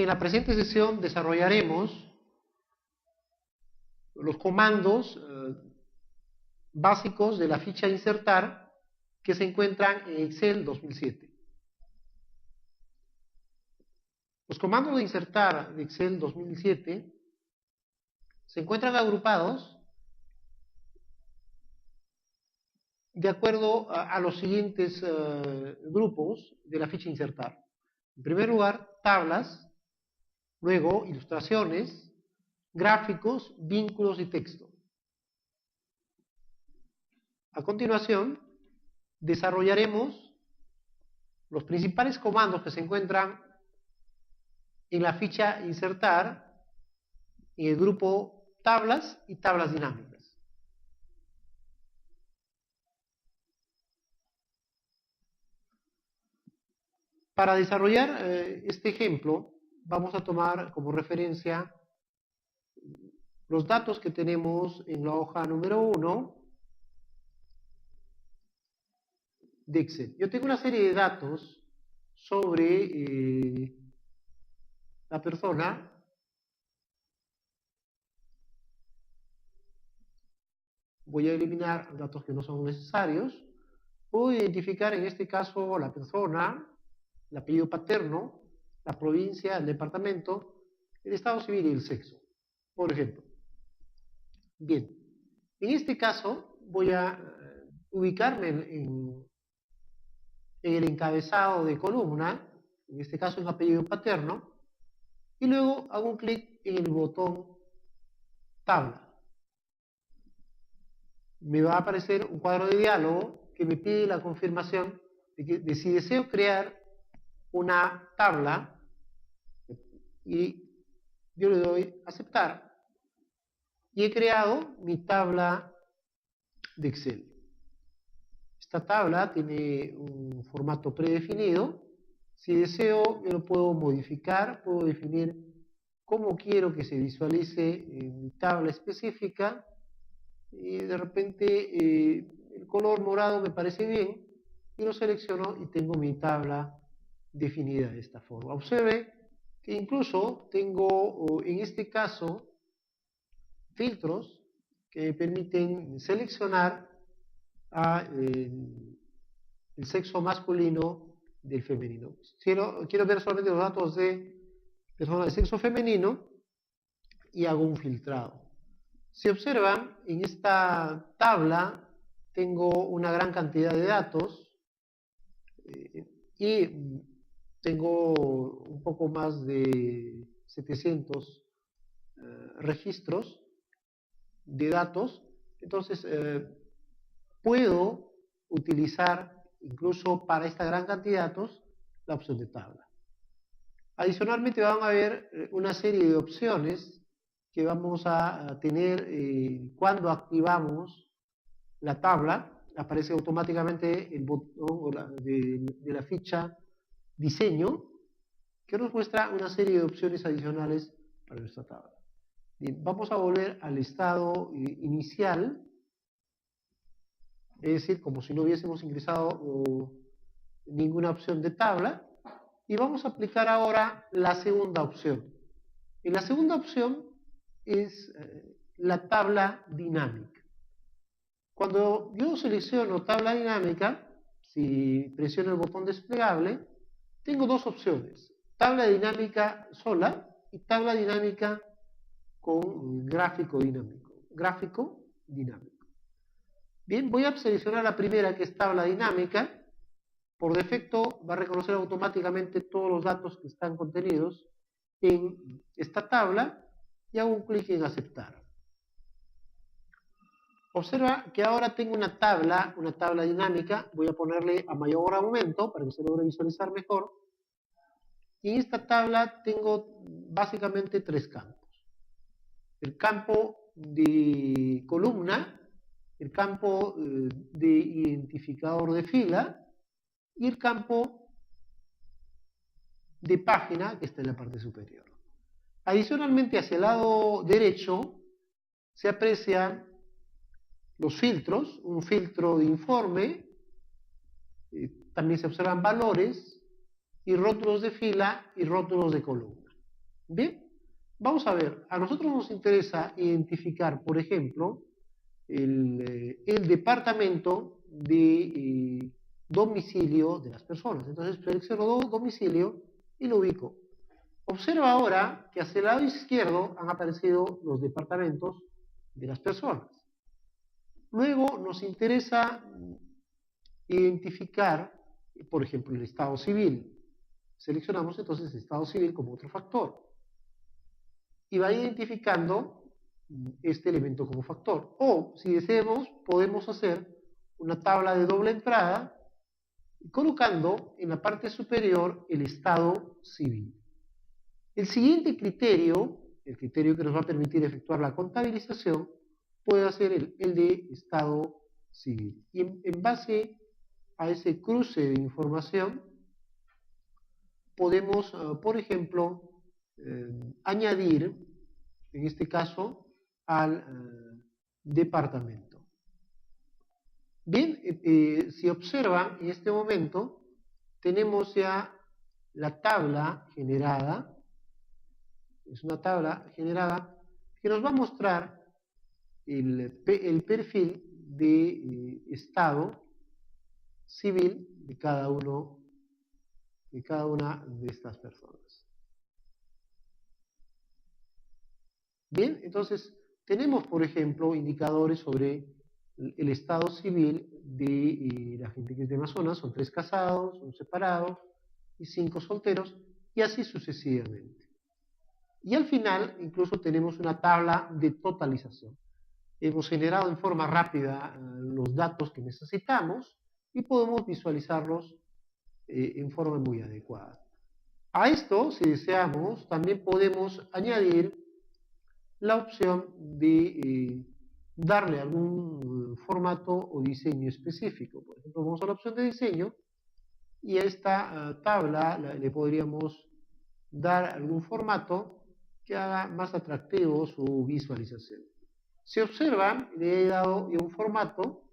En la presente sesión desarrollaremos los comandos básicos de la ficha insertar que se encuentran en Excel 2007. Los comandos de insertar de Excel 2007 se encuentran agrupados de acuerdo a los siguientes grupos de la ficha insertar. En primer lugar, tablas, luego ilustraciones, gráficos, vínculos y texto. A continuación, desarrollaremos los principales comandos que se encuentran en la ficha insertar en el grupo tablas y tablas dinámicas. Para desarrollar este ejemplo, vamos a tomar como referencia los datos que tenemos en la hoja número 1 de Excel. Yo tengo una serie de datos sobre la persona. Voy a eliminar datos que no son necesarios. Puedo identificar en este caso la persona, el apellido paterno, la provincia, el departamento, el estado civil y el sexo, por ejemplo. Bien, en este caso voy a ubicarme en el encabezado de columna, en este caso en apellido paterno, y luego hago un clic en el botón tabla. Me va a aparecer un cuadro de diálogo que me pide la confirmación de si deseo crear una tabla, y yo le doy aceptar y he creado mi tabla de Excel. Esta tabla tiene un formato predefinido. Si deseo, yo lo puedo modificar, puedo definir cómo quiero que se visualice mi tabla específica, y de repente el color morado me parece bien y lo selecciono y tengo mi tabla definida de esta forma. Observe que incluso tengo en este caso filtros que me permiten seleccionar el sexo masculino del femenino. Quiero ver solamente los datos de personas de sexo femenino y hago un filtrado. Si observan, en esta tabla tengo una gran cantidad de datos y tengo un poco más de 700 registros de datos. Entonces puedo utilizar incluso para esta gran cantidad de datos la opción de tabla. Adicionalmente van a haber una serie de opciones que vamos a tener cuando activamos la tabla. Aparece automáticamente el botón de la ficha diseño, que nos muestra una serie de opciones adicionales para nuestra tabla. Bien, vamos a volver al estado inicial, es decir, como si no hubiésemos ingresado ninguna opción de tabla, y vamos a aplicar ahora la segunda opción. En la segunda opción es la tabla dinámica. Cuando yo selecciono tabla dinámica, si presiono el botón desplegable, tengo dos opciones: tabla dinámica sola y tabla dinámica con gráfico dinámico. Gráfico dinámico. Bien, voy a seleccionar la primera, que es tabla dinámica. Por defecto va a reconocer automáticamente todos los datos que están contenidos en esta tabla y hago un clic en aceptar. Observa que ahora tengo una tabla dinámica. Voy a ponerle a mayor aumento para que se logre visualizar mejor. Y en esta tabla tengo básicamente tres campos: el campo de columna, el campo de identificador de fila y el campo de página, que está en la parte superior. Adicionalmente, hacia el lado derecho se aprecian los filtros: un filtro de informe, también se observan valores y rótulos de fila y rótulos de columna. Bien, vamos a ver, a nosotros nos interesa identificar, por ejemplo, el departamento de domicilio de las personas. Entonces selecciono domicilio y lo ubico. Observa ahora que hacia el lado izquierdo han aparecido los departamentos de las personas. Luego nos interesa identificar, por ejemplo, el estado civil. Seleccionamos entonces el estado civil como otro factor. Y va identificando este elemento como factor. O, si deseamos, podemos hacer una tabla de doble entrada colocando en la parte superior el estado civil. El siguiente criterio, el criterio que nos va a permitir efectuar la contabilización, puede ser el de estado civil. Y en base a ese cruce de información, podemos, por ejemplo, añadir, en este caso, al departamento. Bien, si observan, en este momento tenemos ya la tabla generada. Es una tabla generada que nos va a mostrar el perfil de estado civil de cada una de estas personas. Bien, entonces tenemos, por ejemplo, indicadores sobre el estado civil de la gente que es de Amazonas. Son 3 casados, 1 separado y 5 solteros, y así sucesivamente. Y al final incluso tenemos una tabla de totalización. Hemos generado en forma rápida los datos que necesitamos y podemos visualizarlos en forma muy adecuada. A esto, si deseamos, también podemos añadir la opción de darle algún formato o diseño específico. Por ejemplo, vamos a la opción de diseño y a esta tabla le podríamos dar algún formato que haga más atractivo su visualización. Si observan, le he dado un formato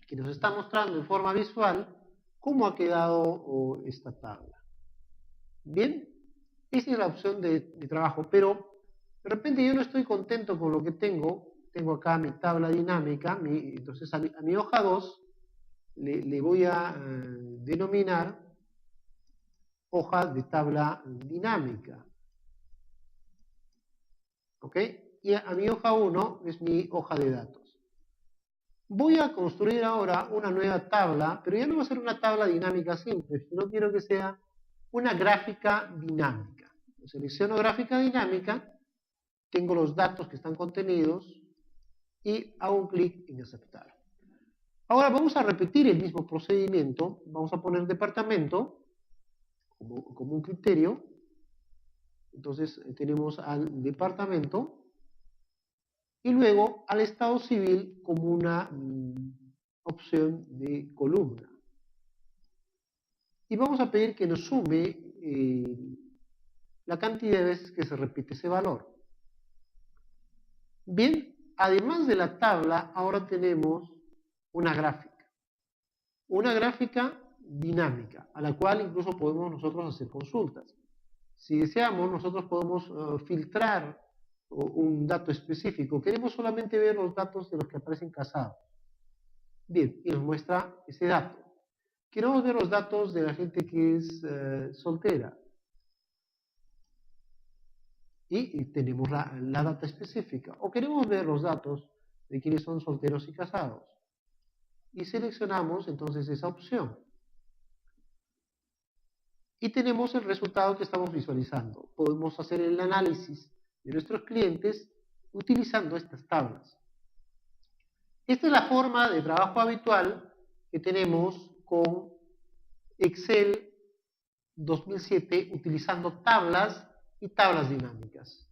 que nos está mostrando en forma visual cómo ha quedado esta tabla. Bien, esa es la opción de trabajo, pero de repente yo no estoy contento con lo que tengo. Tengo acá mi tabla dinámica, entonces a mi hoja 2 le voy a denominar hoja de tabla dinámica. ¿Ok? Y a mi hoja 1 es mi hoja de datos. Voy a construir ahora una nueva tabla, pero ya no va a ser una tabla dinámica simple, sino quiero que sea una gráfica dinámica. Selecciono gráfica dinámica, tengo los datos que están contenidos y hago un clic en aceptar. Ahora vamos a repetir el mismo procedimiento. Vamos a poner departamento como un criterio. Entonces tenemos al departamento y luego al estado civil como una opción de columna. Y vamos a pedir que nos sume la cantidad de veces que se repite ese valor. Bien, además de la tabla, ahora tenemos una gráfica. Una gráfica dinámica, a la cual incluso podemos nosotros hacer consultas. Si deseamos, nosotros podemos filtrar un dato específico. Queremos solamente ver los datos de los que aparecen casados. Bien, y nos muestra ese dato. Queremos ver los datos de la gente que es soltera. Y tenemos la data específica. O queremos ver los datos de quienes son solteros y casados. Y seleccionamos entonces esa opción. Y tenemos el resultado que estamos visualizando. Podemos hacer el análisis de nuestros clientes utilizando estas tablas. Esta es la forma de trabajo habitual que tenemos con Excel 2007 utilizando tablas y tablas dinámicas.